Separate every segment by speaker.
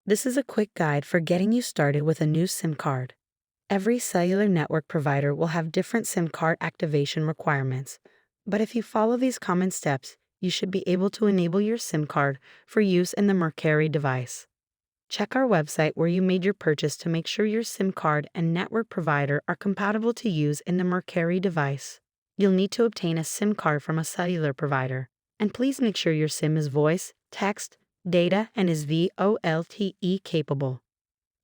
Speaker 1: This is a quick guide for getting you started with a new SIM card. Every cellular network provider will have different SIM card activation requirements, but if you follow these common steps, you should be able to enable your SIM card for use in the Mercury device. Check our website where you made your purchase to make sure your SIM card and network provider are compatible to use in the Mercury device. You'll need to obtain a SIM card from a cellular provider, and please make sure your SIM is voice, text, data, and is VoLTE capable.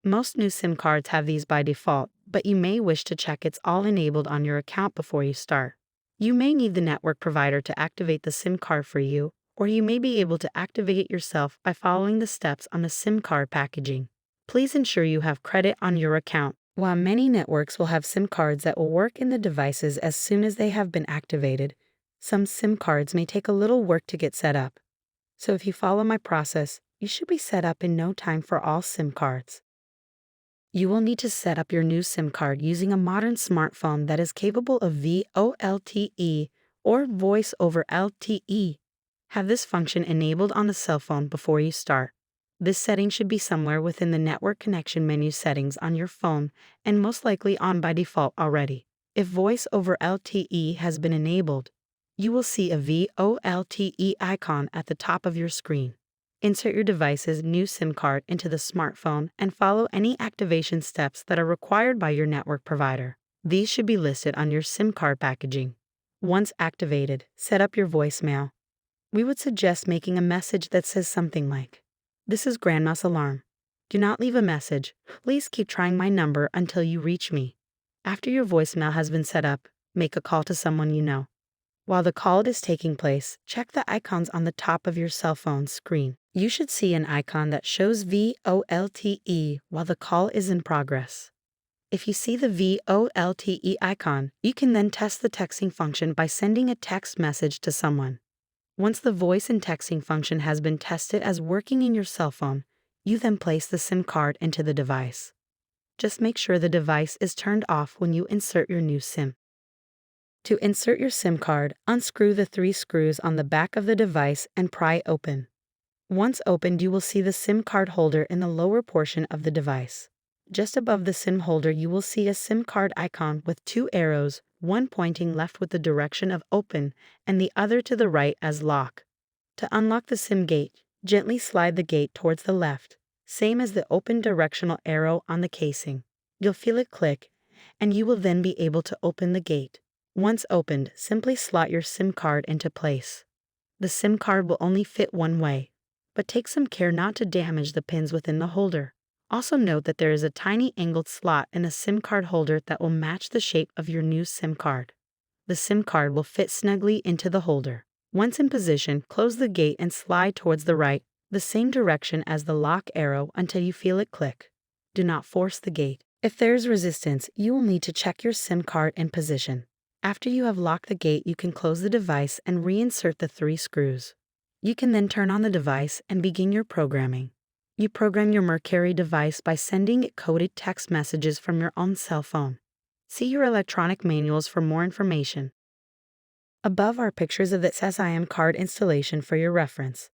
Speaker 1: Most new SIM cards have these by default, but you may wish to check it's all enabled on your account before you start. You may need the network provider to activate the SIM card for you, or you may be able to activate it yourself by following the steps on the SIM card packaging. Please ensure you have credit on your account. While many networks will have SIM cards that will work in the devices as soon as they have been activated, some SIM cards may take a little work to get set up. So if you follow my process, you should be set up in no time for all SIM cards. You will need to set up your new SIM card using a modern smartphone that is capable of VoLTE or Voice over LTE. Have this function enabled on the cell phone before you start. This setting should be somewhere within the network connection menu settings on your phone and most likely on by default already. If Voice over LTE has been enabled, you will see a VoLTE icon at the top of your screen. Insert your device's new SIM card into the smartphone and follow any activation steps that are required by your network provider. These should be listed on your SIM card packaging. Once activated, set up your voicemail. We would suggest making a message that says something like, "This is Grandma's alarm. Do not leave a message. Please keep trying my number until you reach me." After your voicemail has been set up, make a call to someone you know. While the call is taking place, check the icons on the top of your cell phone screen. You should see an icon that shows VoLTE while the call is in progress. If you see the VoLTE icon, you can then test the texting function by sending a text message to someone. Once the voice and texting function has been tested as working in your cell phone, you then place the SIM card into the device. Just make sure the device is turned off when you insert your new SIM. To insert your SIM card, unscrew the 3 screws on the back of the device and pry open. Once opened, you will see the SIM card holder in the lower portion of the device. Just above the SIM holder, you will see a SIM card icon with 2 arrows, one pointing left with the direction of open and the other to the right as lock. To unlock the SIM gate, gently slide the gate towards the left, same as the open directional arrow on the casing. You'll feel it click, and you will then be able to open the gate. Once opened, simply slot your SIM card into place. The SIM card will only fit one way, but take some care not to damage the pins within the holder. Also note that there is a tiny angled slot in the SIM card holder that will match the shape of your new SIM card. The SIM card will fit snugly into the holder. Once in position, close the gate and slide towards the right, the same direction as the lock arrow until you feel it click. Do not force the gate. If there is resistance, you will need to check your SIM card in position. After you have locked the gate, you can close the device and reinsert the 3 screws. You can then turn on the device and begin your programming. You program your Mercury device by sending it coded text messages from your own cell phone. See your electronic manuals for more information. Above are pictures of the SIM card installation for your reference.